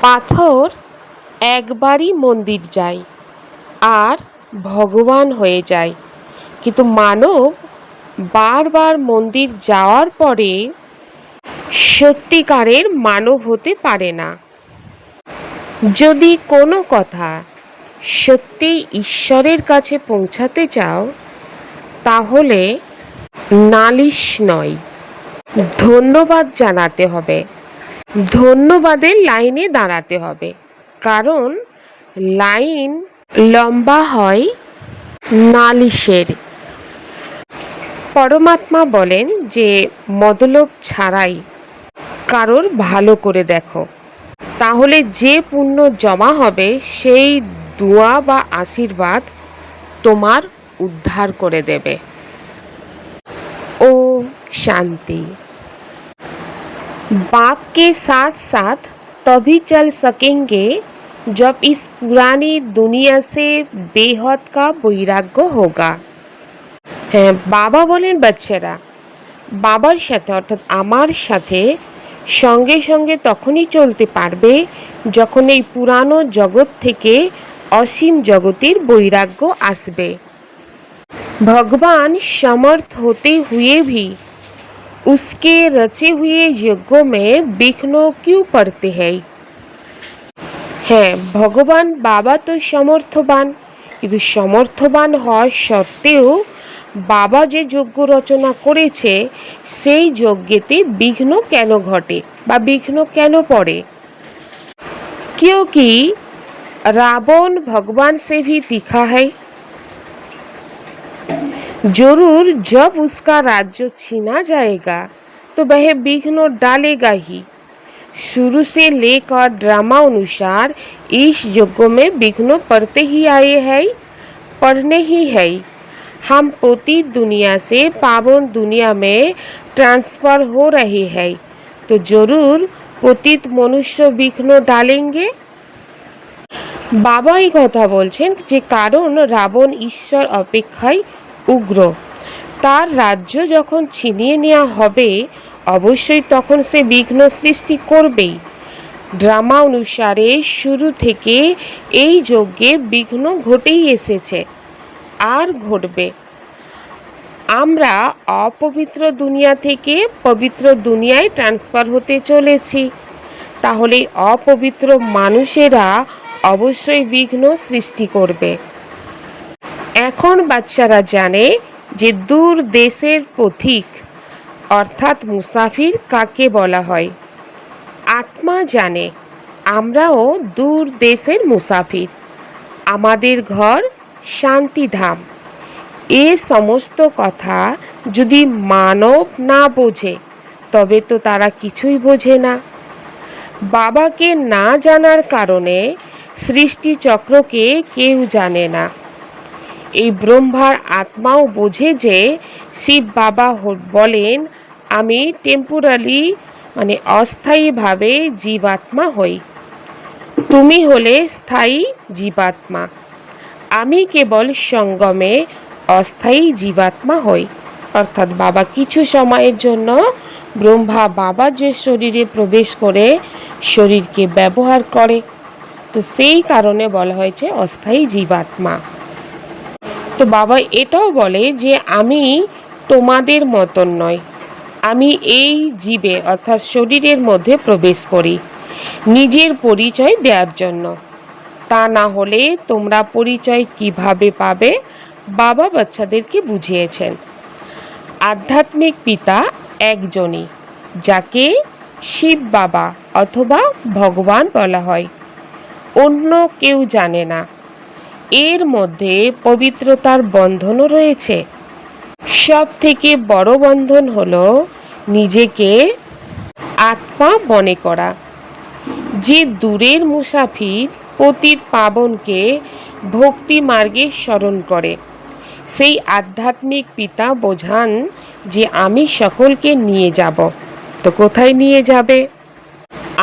পাথর একবারই মন্দির যায় আর ভগবান হয়ে যায়, কিন্তু মানব বারবার মন্দির যাওয়ার পরে সত্যিকারের মানব হতে পারে না। যদি কোনো কথা সত্যিই ঈশ্বরের কাছে পৌঁছাতে চাও, তাহলে নালিশ নয়, ধন্যবাদ জানাতে হবে। ধন্যবাদের লাইনে দাঁড়াতে হবে, কারণ লাইন লম্বা হয় নালিশের। পরমাত্মা বলেন যে মতলব ছাড়াই কারোর ভালো করে দেখো, তাহলে যে পুণ্য জমা হবে সেই দোয়া বা আশীর্বাদ তোমার উদ্ধার করে দেবে। ओम शांति। बाप के साथ साथ तभी चल सकेंगे जब इस पुरानी दुनिया से बेहद का বৈরাগ্য होगा। হ্যাঁ, বাবা বলেন বাচ্চারা বাবার সাথে অর্থাৎ আমার সাথে সঙ্গে সঙ্গে তখনই চলতে পারবে যখন এই পুরানো জগৎ থেকে অসীম জগতের বৈরাগ্য আসবে। भगवान समर्थ होते हुए भी उसके रचे हुए यज्ञों में विघ्न क्यों पड़ते हैं? হ্যাঁ, ভগবান বাবা তো সমর্থবান, কিন্তু সমর্থবান হওয়ার সত্ত্বেও বাবা যে যজ্ঞ রচনা করেছে সেই যজ্ঞেতে বিঘ্ন কেন ঘটে বা বিঘ্ন কেন পড়ে? क्योंकि रावण भगवान से भी तीखा है। जरूर जब उसका राज्य छीना जाएगा तो वह विघ्न डालेगा ही। शुरू से लेकर ड्रामा अनुसार इस युग में विघ्न पड़ते ही आए हैं, पढ़ने ही है। हम पतित दुनिया से पावन दुनिया में ट्रांसफर हो रहे हैं, तो जरूर पतित मनुष्य विघ्न डालेंगे। বাবা এই কথা বলছেন যে কারণ রাবণ ঈশ্বর অপেক্ষায় উগ্র, তার রাজ্য যখন ছিনিয়ে নেওয়া হবে অবশ্যই তখন সে বিঘ্ন সৃষ্টি করবেই। ড্রামা অনুসারে শুরু থেকে এই যজ্ঞে বিঘ্ন ঘটেই এসেছে আর ঘটবে। আমরা অপবিত্র দুনিয়া থেকে পবিত্র দুনিয়ায় ট্রান্সফার হতে চলেছি, তাহলে অপবিত্র মানুষেরা অবশ্যই বিঘ্ন সৃষ্টি করবে। এখন বাচ্চারা জানে যে দূর দেশের পথিক অর্থাৎ মুসাফির কাকে বলা হয়। আত্মা জানে আমরাও দূর দেশের মুসাফির, আমাদের ঘর শান্তিধাম। এ সমস্ত কথা যদি মানব না বোঝে তবে তো তারা কিছুই বোঝে না। বাবাকে না জানার কারণে সৃষ্টি চক্রকে কেউ জানে না। এই ব্রহ্মার আত্মাও বোঝে যে শিব বাবা বলেন আমি টেম্পোরারি অস্থায়ীভাবে জীবাত্মা হই, তুমি হলে স্থায়ী জীবাত্মা, আমি কেবল সঙ্গমে অস্থায়ী জীবাত্মা হই। অর্থাৎ বাবা কিছু সময়ের জন্য ব্রহ্মা বাবা যে শরীরে প্রবেশ করে শরীরকে ব্যবহার করে, তো সেই কারণে বলা হয়েছে অস্থায়ী জীবাত্মা। তো বাবা এটাও বলে যে আমি তোমাদের মতন নয়, আমি এই জীবে অর্থাৎ শরীরের মধ্যে প্রবেশ করি নিজের পরিচয় দেওয়ার জন্য, তা না হলে তোমরা পরিচয় কিভাবে পাবে? বাবা বাচ্চাদেরকে বুঝিয়েছেন আধ্যাত্মিক পিতা একজনই, যাকে শিব বাবা অথবা ভগবান বলা হয়, অন্য কেউ জানে না। এর মধ্যে পবিত্রতার বন্ধনও রয়েছে। সব থেকে বড় বন্ধন হলো নিজেকে আত্মা মনে করা। যে দূরের মুসাফির পতিত পাবনকে ভক্তি মার্গে স্মরণ করে, সেই আধ্যাত্মিক পিতা বোঝান যে আমি সকলকে নিয়ে যাব। তো কোথায় নিয়ে যাবে?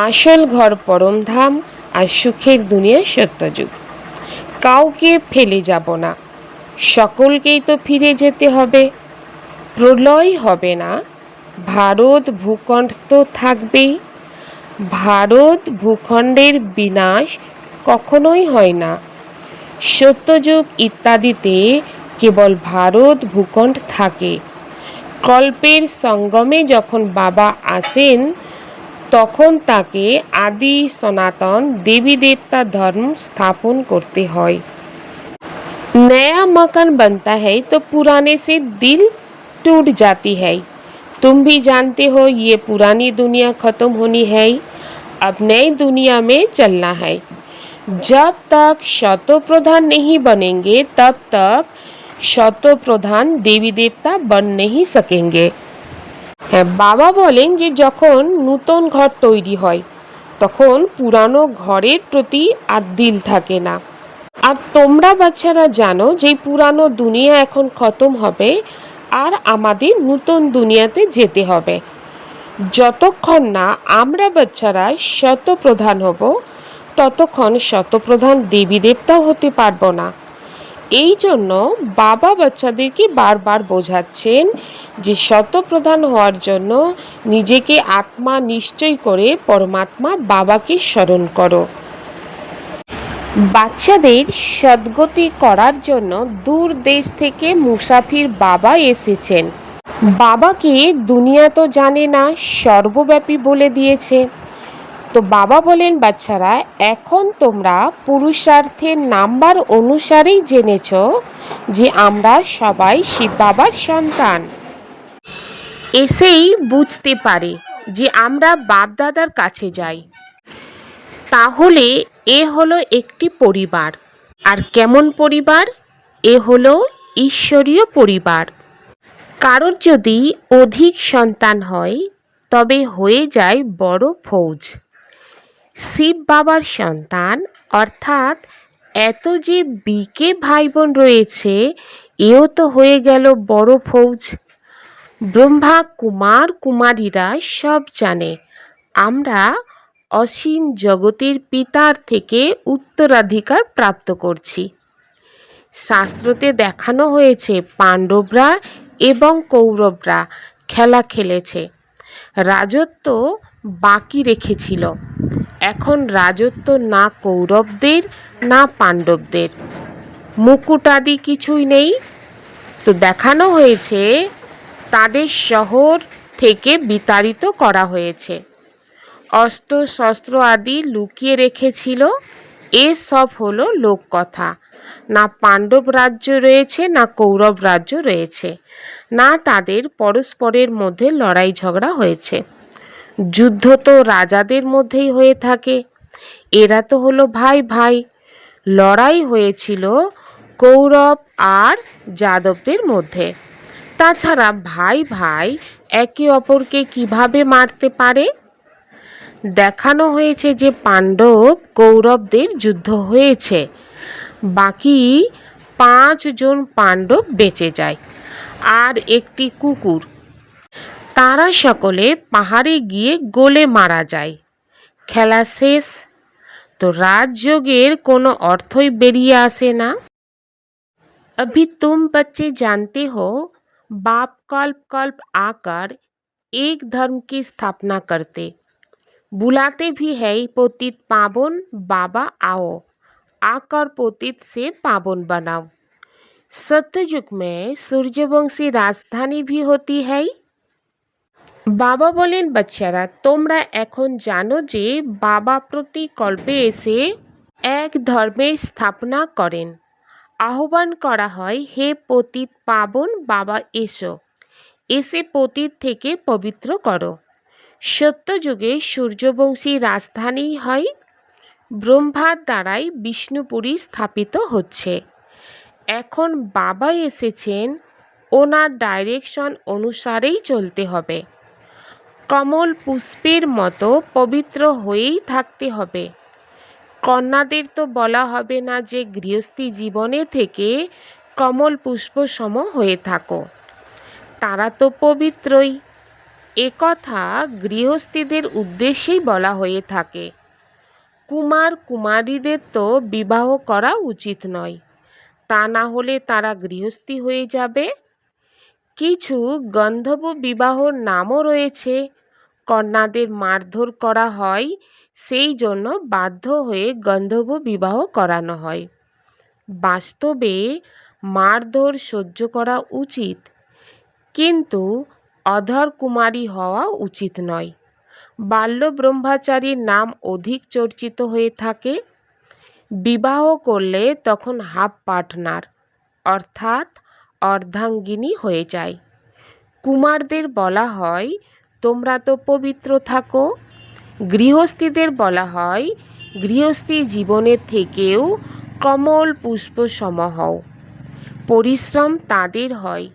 আসল ঘর পরমধাম আর সুখের দুনিয়া সত্যযুগ। কাউকে ফেলে যাব না, সকলকেই তো ফিরে যেতে হবে। প্রলয় হবে না, ভারত ভূখণ্ড তো থাকবেই। ভারত ভূখণ্ডের বিনাশ কখনোই হয় না। সত্যযুগ ইত্যাদিতে কেবল ভারত ভূখণ্ড থাকে। কল্পের সঙ্গমে যখন বাবা আসেন তখন তাকে আদি সনাতন দেবী देवता धर्म स्थापन करते হয়। नया मकान बनता है तो पुराने से दिल टूट जाती है। तुम भी जानते हो ये पुरानी दुनिया खत्म होनी है, अब नई दुनिया में चलना है। जब तक शतो प्रधान नहीं बनेंगे तब तक शतो प्रधान देवी देवता बन नहीं सकेंगे। হ্যাঁ, বাবা বলেন যে যখন নূতন ঘর তৈরি হয় তখন পুরানো ঘরের প্রতি আর দিল থাকে না। আর তোমরা বাচ্চারা জানো যে পুরানো দুনিয়া এখন খতম হবে আর আমাদের নূতন দুনিয়াতে যেতে হবে। যতক্ষণ না আমরা বাচ্চারা শতপ্রধান হব ততক্ষণ শতপ্রধান দেবী দেবতাও হতে পারবো না। এই জন্য বাবা বাচ্চাদেরকে বারবার বোঝাচ্ছেন যে শতপ্রধান হওয়ার জন্য নিজেকে আত্মা নিশ্চয় করে পরমাত্মা বাবাকে স্মরণ করো। বাচ্চাদের সদ্গতি করার জন্য দূর দেশ থেকে মুসাফির বাবা এসেছেন। বাবাকে দুনিয়া তো জানে না, সর্বব্যাপী বলে দিয়েছে। তো বাবা বলেন বাচ্চারা এখন তোমরা পুরুষার্থের নাম্বার অনুসারেই জেনেছ যে আমরা সবাই শিব বাবার সন্তান। এসেই বুঝতে পারে যে আমরা বাপদাদার কাছে যাই। তাহলে এ হলো একটি পরিবার। আর কেমন পরিবার? এ হলো ঈশ্বরীয় পরিবার। কারোর যদি অধিক সন্তান হয় তবে হয়ে যায় বড় ফৌজ। শিব বাবার সন্তান অর্থাৎ এত যে বিকে ভাই বোন রয়েছে এও তো হয়ে গেল বড় ফৌজ। ব্রহ্মা কুমার কুমারীরা সব জানে আমরা অসীম জগতের পিতার থেকে উত্তরাধিকার প্রাপ্ত করছি। শাস্ত্রতে দেখানো হয়েছে পাণ্ডবরা এবং কৌরবরা খেলা খেলেছে, রাজত্ব বাকি রেখেছিল। এখন রাজত্ব না কৌরবদের না পাণ্ডবদের, মুকুটাদি কিছুই নেই। তো দেখানো হয়েছে তাদের শহর থেকে বিতাড়িত করা হয়েছে, অস্ত্র শস্ত্র আদি লুকিয়ে রেখেছিল। এসব হলো লোককথা। না পাণ্ডব রাজ্য রয়েছে না কৌরব রাজ্য রয়েছে, না তাদের পরস্পরের মধ্যে লড়াই ঝগড়া হয়েছে। যুদ্ধ তো রাজাদের মধ্যেই হয়ে থাকে, এরা তো হলো ভাই ভাই। লড়াই হয়েছিল কৌরব আর যাদবদের মধ্যে। তাছাড়া ভাই ভাই একে অপরকে কিভাবে মারতে পারে? দেখানো হয়েছে যে পাণ্ডব কৌরবদের যুদ্ধ হয়েছে, বাকি 5 জন পাণ্ডব বেঁচে যায় আর একটি কুকুর। তারা সকলে পাহাড়ে গিয়ে গলে মারা যায়। খেলা শেষ। তো রাজযোগের কোনো অর্থই বেরিয়ে আসে না। अभी तुम बच्चे जानते हो बाप कल्प कल्प आकर एक धर्म की स्थापना करते, बुलाते भी है पतित पावन बाबा आओ, आकर पतित से पावन बनाओ। सत्ययुग में सूर्यवंशी राजधानी भी होती है। বাবা বলেন বাচ্চারা তোমরা এখন জানো যে বাবা প্রতি কল্পে এসে এক ধর্মের স্থাপনা করেন। আহ্বান করা হয় হে পতিত পাবন বাবা এসো, এসে পতিত থেকে পবিত্র করো। সত্যযুগে সূর্যবংশী রাজধানী হয়, ব্রহ্মার দ্বারাই বিষ্ণুপুরী স্থাপিত হচ্ছে। এখন বাবা এসেছেন, ওনার ডাইরেকশন অনুসারেই চলতে হবে। কমল পুষ্পের মতো পবিত্র হয়েই থাকতে হবে। কন্যাদের তো বলা হবে না যে গৃহস্থী জীবনে থেকে কমল পুষ্প সম হয়ে থাকো, তারা তো পবিত্রই। একথা গৃহস্থীদের উদ্দেশ্যেই বলা হয়ে থাকে। কুমার কুমারীদের তো বিবাহ করা উচিত নয়, তা না হলে তারা গৃহস্থী হয়ে যাবে। কিছু গন্ধর্ব বিবাহর নামও রয়েছে, কন্যাদের মারধর করা হয়, সেই জন্য বাধ্য হয়ে গন্ধর্ব বিবাহ করানো হয়। বাস্তবে মারধর সহ্য করা উচিত, কিন্তু অধর কুমারী হওয়া উচিত নয়। বাল্য ব্রহ্মচারীর নাম অধিক চর্চিত হয়ে থাকে। বিবাহ করলে তখন হাফ পার্টনার অর্থাৎ অর্ধাঙ্গিনী হয়ে যায়। কুমারদের বলা হয় তোমরা তো পবিত্র থাকো। গৃহস্থীদের বলা হয় গৃহস্থী জীবনের থেকেও কমল পুষ্প সম হও। পরিশ্রম তাদের হয়,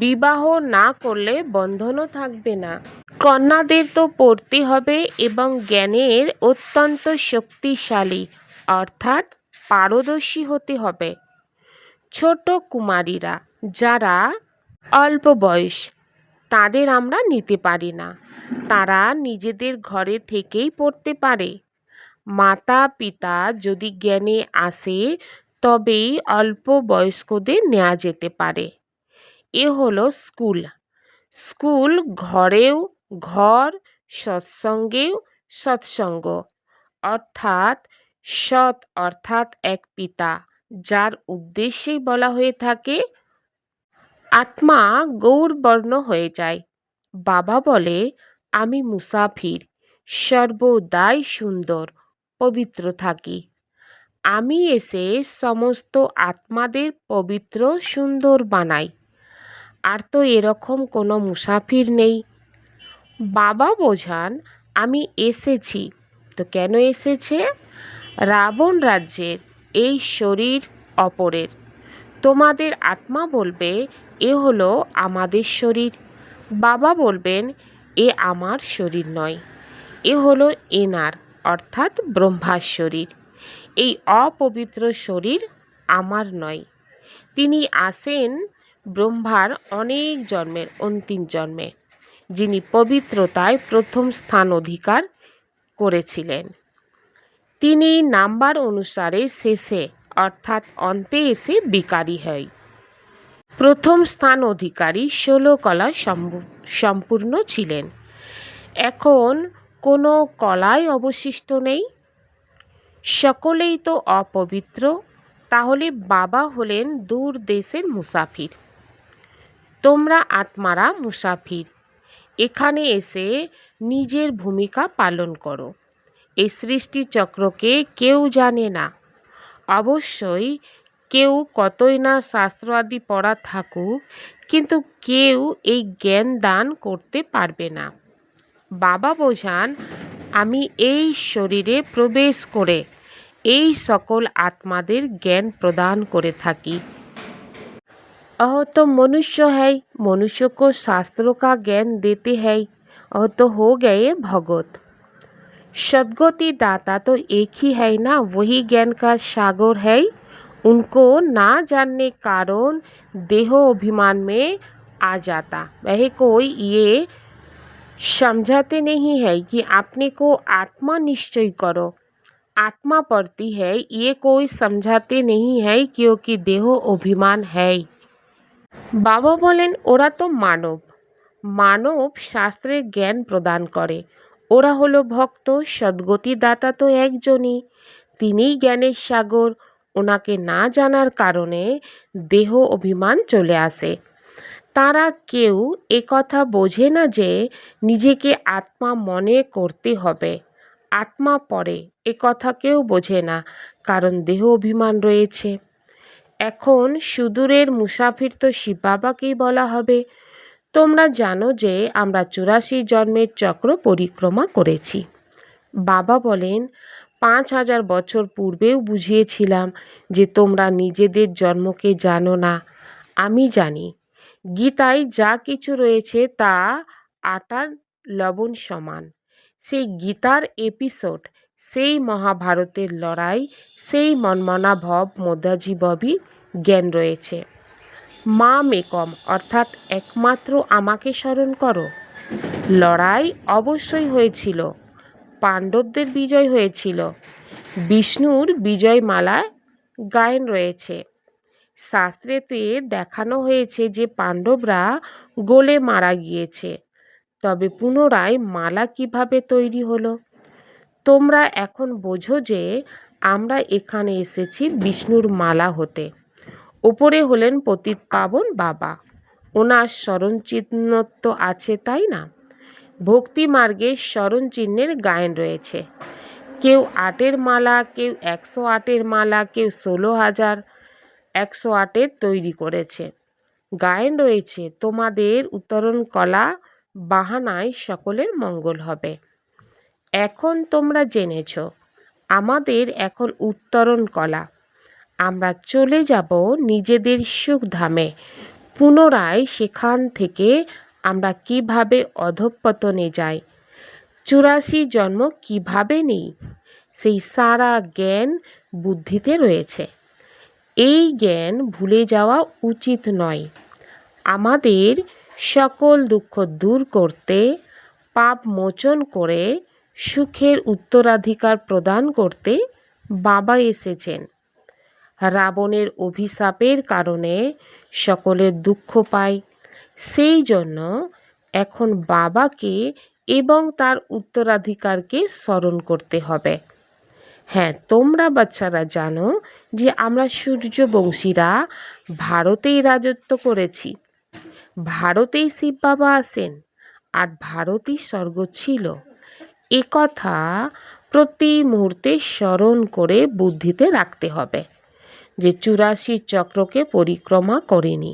বিবাহ না করলে বন্ধনও থাকবে না। কন্যাদের তো পড়তে হবে এবং জ্ঞানের অত্যন্ত শক্তিশালী অর্থাৎ পারদর্শী হতে হবে। ছোট কুমারীরা যারা অল্প বয়স, তাদের আমরা নিতে পারি না। তারা নিজেদের ঘরে থেকেই পড়তে পারে। মাতা পিতা যদি জ্ঞানে আসে তবেই অল্প বয়স্কদের নেওয়া যেতে পারে। এ হলো স্কুল। স্কুল ঘরেও ঘর, সৎসঙ্গেও সৎসঙ্গ, অর্থাৎ সৎ অর্থাৎ এক পিতা, যার উদ্দেশ্যেই বলা হয়ে থাকে আত্মা গৌরবর্ণ হয়ে যায়। বাবা বলে আমি মুসাফির, সর্বদাই সুন্দর পবিত্র থাকি। আমি এসে সমস্ত আত্মাদের পবিত্র সুন্দর বানাই। আর তো এরকম কোনো মুসাফির নেই। বাবা বোঝান আমি এসেছি, তো কেন এসেছে? রাবণ রাজ্যের এই শরীর অপরের। তোমাদের আত্মা বলবে এ হলো আমাদের শরীর। বাবা বলবেন এ আমার শরীর নয়, এ হলো এনার অর্থাৎ ব্রহ্মার শরীর। এই অপবিত্র শরীর আমার নয়। তিনি আসেন ব্রহ্মার অনেক জন্মের অন্তিম জন্মে, যিনি পবিত্রতায় প্রথম স্থান অধিকার করেছিলেন। তিনি নাম্বার অনুসারে শেষে অর্থাৎ অন্তে এসে বিকারী হয়। প্রথম স্থান অধিকারী 16 কলা সম্পূর্ণ ছিলেন। এখন কোনো কলাই অবশিষ্ট নেই, সকলেই তো অপবিত্র। তাহলে বাবা হলেন দূর দেশের মুসাফির। তোমরা আত্মারা মুসাফির, এখানে এসে নিজের ভূমিকা পালন করো। এই সৃষ্টি চক্রকে কেউ জানে না। অবশ্যই কেউ কতই না শাস্ত্র আদি পড়া থাকুক, কিন্তু কেউ এই জ্ঞান দান করতে পারবে না। বাবা বোঝান আমি এই শরীরে প্রবেশ করে এই সকল আত্মাদের জ্ঞান প্রদান করে থাকি। अह तो मनुष्य है, मनुष्य को शास्त्रों का ज्ञान देते हैं, अह तो हो गए भगत। सद्गति दाता तो एक ही है ना, वही ज्ञान का सागर है। उनको ना जानने कारण देह अभिमान में आ जाता। वह कोई ये समझाते नहीं है कि अपने को आत्मा निश्चय करो, आत्मा पड़ती है, ये कोई समझाते नहीं है क्योंकि देह अभिमान है। বাবা বলেন ওরা তো মানব, মানব শাস্ত্রের জ্ঞান প্রদান করে। ওরা হলো ভক্ত, সদ্গতি দাতা তো একজনই, তিনিই জ্ঞানের সাগর। ওনাকে না জানার কারণে দেহ অভিমান চলে আসে। তারা কেউ একথা বোঝে না যে নিজেকে আত্মা মনে করতে হবে। আত্মা পরে একথা কেউ বোঝে না, কারণ দেহ অভিমান রয়েছে। এখন সুদূরের মুসাফির তো শিব বাবাকেই বলা হবে। তোমরা জানো যে আমরা 84 জন্মের চক্র পরিক্রমা করেছি। বাবা বলেন 5000 বছর পূর্বেও বুঝিয়েছিলাম যে তোমরা নিজেদের জন্মকে জানো না, আমি জানি। গীতায় যা কিছু রয়েছে তা আটার লবণ সমান। সেই গীতার এপিসোড, সেই মহাভারতের লড়াই, সেই মন্মনাভব মধ্যাজীবী জ্ঞান রয়েছে। মা মেকম অর্থাৎ একমাত্র আমাকে স্মরণ করো। লড়াই অবশ্যই হয়েছিল, পাণ্ডবদের বিজয় হয়েছিল। বিষ্ণুর বিজয়মালা গায়ন রয়েছে। শাস্ত্রেতে দেখানো হয়েছে যে পাণ্ডবরা গোলে মারা গিয়েছে। তবে পুনরায় মালা কিভাবে তৈরি হলো? তোমরা এখন বোঝো যে আমরা এখানে এসেছি বিষ্ণুর মালা হতে। ওপরে হলেন পতিতপাবন বাবা, ওনার স্মরণচিহ্ন তো আছে, তাই না? ভক্তি মার্গে স্মরণচিহ্নের গায়ন রয়েছে। কেউ 8-এর মালা, কেউ 108-এর মালা, কেউ 16,108-এর তৈরি করেছে। গায়ন রয়েছে তোমাদের উত্তরণ কলা বাহানায় সকলের মঙ্গল হবে। এখন তোমরা জেনেছ আমাদের এখন উত্তরণ কলা। আমরা চলে যাব নিজেদের সুখধামে। পুনরায় সেখান থেকে আমরা কিভাবে অধঃপতনে যাই, 84 জন্ম কিভাবে নিই, সেই সারা জ্ঞান বুদ্ধিতে রয়েছে। এই জ্ঞান ভুলে যাওয়া উচিত নয়। আমাদের সকল দুঃখ দূর করতে, পাপ মোচন করে সুখের উত্তরাধিকার প্রদান করতে বাবা এসেছেন। রাবণের অভিশাপের কারণে সকলের দুঃখ পায়। সেই জন্য এখন বাবাকে এবং তার উত্তরাধিকারকে স্মরণ করতে হবে। হ্যাঁ, তোমরা বাচ্চারা জানো যে আমরা সূর্যবংশীরা ভারতেই রাজত্ব করেছি। ভারতেই শিব বাবা আসেন আর ভারতই স্বর্গ ছিল। এ কথা প্রতি মুহূর্তে স্মরণ করে বুদ্ধিতে রাখতে হবে যে 84 চক্রকে পরিক্রমা করেনি।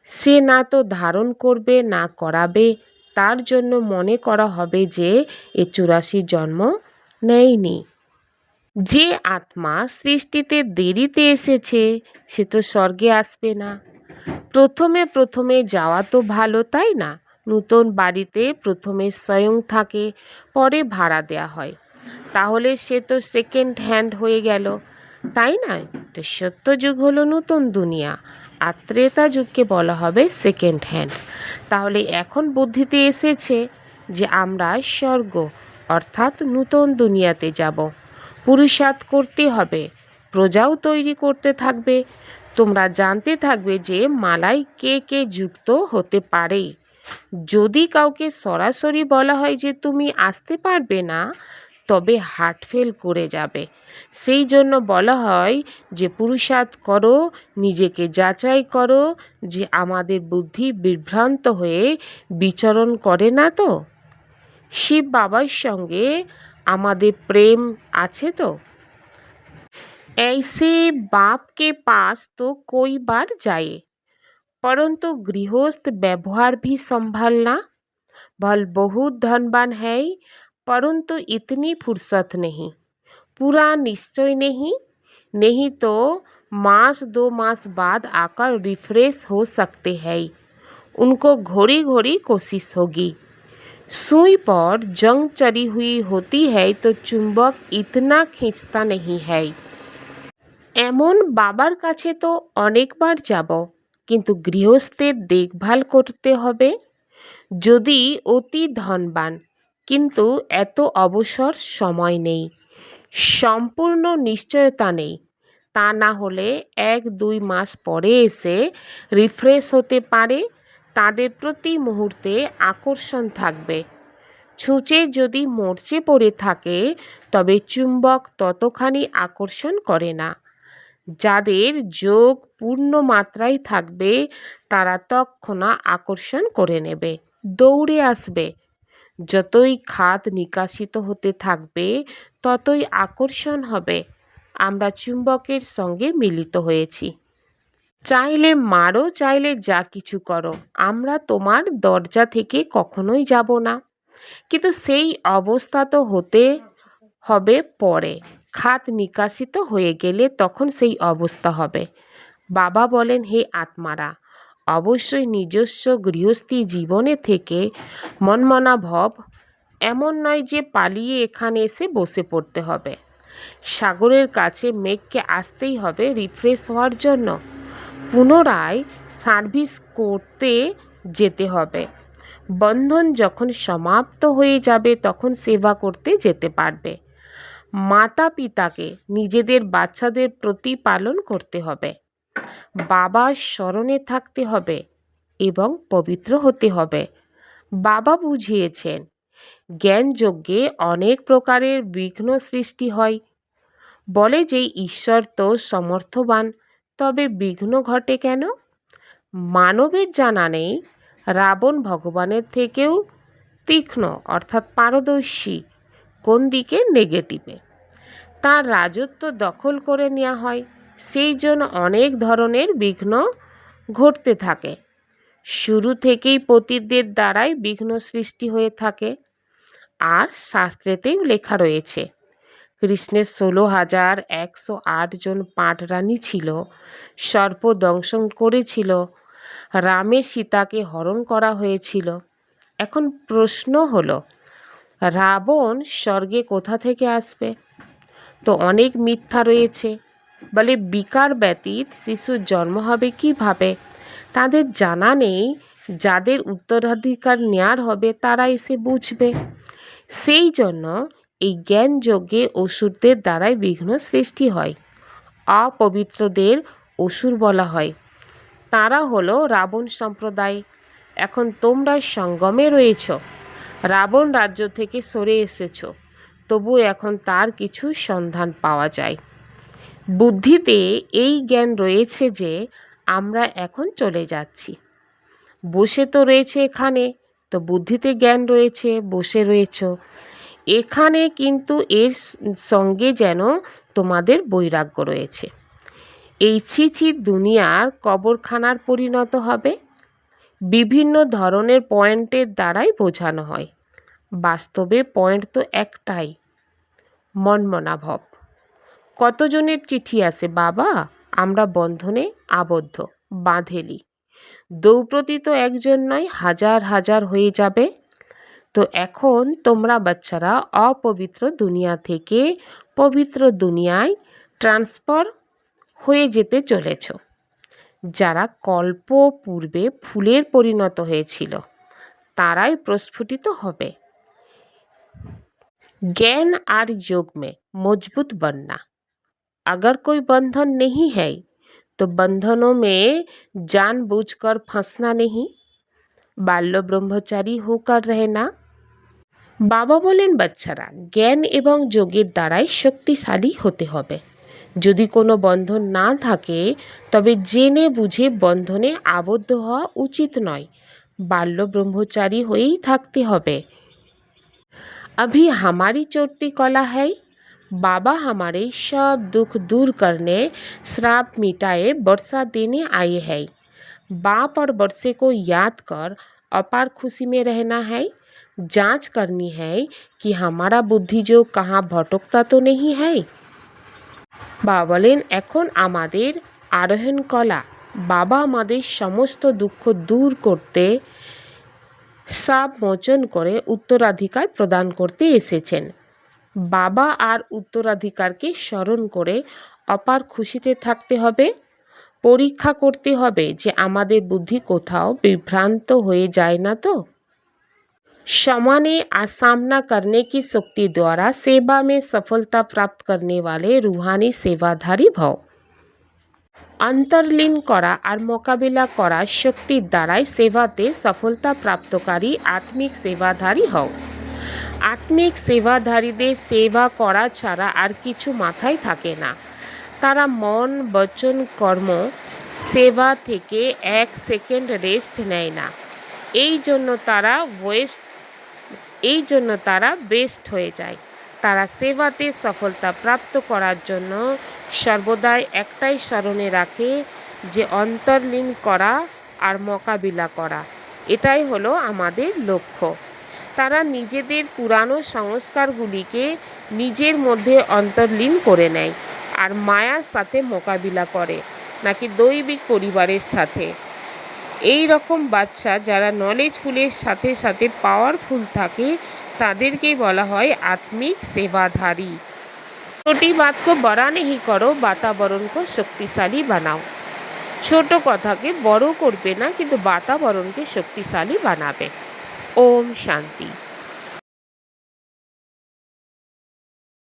সে না তো ধারণ করবে না করাবে, তার জন্য মনে করা হবে যে এ 84 জন্ম নেয়নি। যে আত্মা সৃষ্টিতে দেরিতে এসেছে সে তো স্বর্গে আসবে না। প্রথমে যাওয়া তো ভালো, তাই না? নতুন বাড়িতে প্রথমে স্বয়ং থাকে, পরে ভাড়া দেয়া হয়, তাহলে সে তো সেকেন্ড হ্যান্ড হয়ে গেল, তাই না? তো সত্যযুগ হলো নতুন দুনিয়া আর ত্রেতা যুগকে বলা হবে সেকেন্ড হ্যান্ড। তাহলে এখন বুদ্ধিতে এসেছে যে আমরা স্বর্গ অর্থাৎ নতুন দুনিয়াতে যাব। পুরুষার্থ করতে হবে, প্রজাও তৈরি করতে থাকবে। তোমরা জানতে থাকবে যে মালায় কে কে যুক্ত হতে পারে। যদি কাউকে সরাসরি বলা হয় যে তুমি আসতে পারবে না, তবে হার্ট ফেল করে যাবে। সেই জন্য বলা হয় যে পুরুষার্থ করো, নিজেকে যাচাই করো যে আমাদের বুদ্ধি বিভ্রান্ত হয়ে বিচরণ করে না তো। শিব বাবার সঙ্গে আমাদের প্রেম আছে তো। ऐसे बाप के पास तो कोई बार जाए, परंतु गृहस्थ व्यवहार भी संभालना। भल बहुत धनवान है परंतु इतनी फुर्सत नहीं, पूरा निश्चय नहीं, नहीं तो मास 2 मास बाद आकर रिफ्रेश हो सकते हैं। उनको घोड़ी घोड़ी कोशिश होगी। सुई पर जंग चढ़ी हुई होती है तो चुंबक इतना खींचता नहीं है। এমন বাবার কাছে তো অনেকবার যাব, কিন্তু গৃহস্থের দেখভাল করতে হবে। যদি অতি ধনবান, কিন্তু এত অবসর সময় নেই, সম্পূর্ণ নিশ্চয়তা নেই, তা না হলে 1-2 মাস পরে এসে রিফ্রেশ হতে পারে। তাদের প্রতি মুহূর্তে আকর্ষণ থাকবে। ছুঁচে যদি মরচে পড়ে থাকে তবে চুম্বক ততখানি আকর্ষণ করে না। যাদের যোগ পূর্ণ মাত্রায় থাকবে তারা তৎক্ষণাৎ আকর্ষণ করে নেবে, দৌড়ে আসবে। যতই খাত নিকাশিত হতে থাকবে ততই আকর্ষণ হবে। আমরা চুম্বকের সঙ্গে মিলিত হয়েছি। চাইলে মারো, চাইলে যা কিছু করো, আমরা তোমার দরজা থেকে কখনোই যাব না। কিন্তু সেই অবস্থা তো হতে হবে পরে, খাত নিকাশিত হয়ে গেলে তখন সেই অবস্থা হবে। বাবা বলেন, হে আত্মারা, অবশ্যই নিজস্ব গৃহস্থী জীবনে থেকে মনমনা ভাব এমন নয় যে পালিয়ে এখানে এসে বসে পড়তে হবে। সাগরের কাছে মেঘকে আসতেই হবে রিফ্রেশ হওয়ার জন্য। পুনরায় সার্ভিস করতে যেতে হবে। বন্ধন যখন সমাপ্ত হয়ে যাবে তখন সেবা করতে যেতে পারবে। মাতা পিতাকে নিজেদের বাচ্চাদের প্রতিপালন করতে হবে, বাবার স্মরণে থাকতে হবে এবং পবিত্র হতে হবে। বাবা বুঝিয়েছেন জ্ঞানযজ্ঞে অনেক প্রকারের বিঘ্ন সৃষ্টি হয়। বলে যে ঈশ্বর তো সমর্থবান, তবে বিঘ্ন ঘটে কেন? মানবের জানা নেই রাবণ ভগবানের থেকেও তীক্ষ্ণ অর্থাৎ পারদর্শী কোন দিকে, নেগেটিভে। তার রাজত্ব দখল করে নেওয়া হয়, সেই জন্য অনেক ধরনের বিঘ্ন ঘটতে থাকে। শুরু থেকেই পতিতদের দ্বারাই বিঘ্ন সৃষ্টি হয়ে থাকে। আর শাস্ত্রেতেও লেখা রয়েছে কৃষ্ণের 16,108 জন পাটরানী ছিল, সর্প দংশন করেছিল, রামের সীতাকে হরণ করা হয়েছিল। এখন প্রশ্ন হলো, রাবণ স্বর্গে কোথা থেকে আসবে? তো অনেক মিথ্যা রয়েছে। বলে বিকার ব্যতীত শিশুর জন্ম হবে কিভাবে? তাদের জানা নেই যাদের উত্তরাধিকার নেয়ার হবে তারা এসে বুঝবে। সেই জন্য এই জ্ঞানযজ্ঞে অসুরদের দ্বারাই বিঘ্ন সৃষ্টি হয়। অপবিত্রদের অসুর বলা হয়। তারা হলো রাবণ সম্প্রদায়। এখন তোমরা সঙ্গমে রয়েছ, রাবণ রাজ্য থেকে সরে এসেছ, তবু এখন তার কিছু সন্ধান পাওয়া যায়। বুদ্ধিতে এই জ্ঞান রয়েছে যে আমরা এখন চলে যাচ্ছি। বসে তো রয়েছে এখানে, তো বুদ্ধিতে জ্ঞান রয়েছে, বসে রয়েছ এখানে, কিন্তু এর সঙ্গে যেন তোমাদের বৈরাগ্য রয়েছে। এই ছিছি দুনিয়ার কবরখানার পরিণত হবে। বিভিন্ন ধরনের পয়েন্টের দ্বারাই বোঝানো হয়, বাস্তবে পয়েন্ট তো একটাই, মনমনাভব। কতজনের চিঠি আসে, বাবা আমরা বন্ধনে আবদ্ধ, বাঁধেলি। দ্রৌপদী তো একজন নয়, হাজার হাজার হয়ে যাবে। তো এখন তোমরা বাচ্চারা অপবিত্র দুনিয়া থেকে পবিত্র দুনিয়ায় ট্রান্সফার হয়ে যেতে চলেছ। যারা কল্প পূর্বে ফুলের পরিণত হয়েছিল তারাই প্রস্ফুটিত হবে। ज्ञान और योग में मजबूत बनना। अगर कोई बंधन नहीं है तो बंधनों में जानबूझकर फंसना नहीं, बाल्य ब्रह्मचारी होकर रहना। বাবা বলেন বাচ্চারা জ্ঞান এবং যোগের দ্বারাই শক্তিশালী হতে হবে। যদি কোনো বন্ধন না থাকে তবে জেনে বুঝে বন্ধনে আবদ্ধ হওয়া উচিত নয়, বাল্য ব্রহ্মচারী হয়েই থাকতে হবে। अभी हमारी चढ़ती कला है, बाबा हमारे सब दुख दूर करने, श्राप मिटाए, वर्षा देने आए हैं। बाप और वर्षे को याद कर अपार खुशी में रहना है। जांच करनी है कि हमारा बुद्धि जो कहाँ भटकता तो नहीं है। বাবা বলেন এখন আমাদের আরোহণ কলা। বাবা আমাদের সমস্ত দুঃখ দূর করতে, সাপ মোচন করে উত্তরাধিকার প্রদান করতে এসেছেন। বাবা আর উত্তরাধিকারকে স্মরণ করে অপার খুশিতে থাকতে হবে। পরীক্ষা করতে হবে যে আমাদের বুদ্ধি কোথাও বিভ্রান্ত হয়ে যায় না তো। समाने और सामना करने की शक्ति द्वारा सेवा में सफलता प्राप्त करने वाले रूहानी सेवाधारी भव। अंतर्लीन करा और मोकाबिला करा शक्ति द्वाराई सेवाते सफलता प्राप्तकारी आत्मिक सेवाधारी हও। आत्मिक सेवाधारीদের सेवा করা ছাড়া আর কিছু মাথায় থাকে না। তারা মন বচন কর্ম সেবা থেকে এক সেকেন্ড রেস্ট নেয় না। এই জন্য তারা বেস্ট হয়ে যায়। তারা সেবাতে সফলতা প্রাপ্ত করার জন্য সর্বদাই একটাই স্মরণে রাখে যে অন্তর্লীন করা আর মোকাবিলা করা, এটাই হলো আমাদের লক্ষ্য। তারা নিজেদের পুরানো সংস্কারগুলিকে নিজের মধ্যে অন্তর্লীন করে নেয় আর মায়ার সাথে মোকাবিলা করে, নাকি দৈবিক পরিবারের সাথে। এই রকম বাচ্চা যারা নলেজফুলের সাথে সাথে পাওয়ারফুল থাকে তাদেরকেই বলা হয় आत्मिक सेवाधारी। छोटी बात को बड़ा नहीं करो, वातावरण को शक्तिशाली बनाओ। ছোট কথাকে বড় করবে না, কিন্তু বাতাবরণকে শক্তিশালী বানাবে। ওম শান্তি।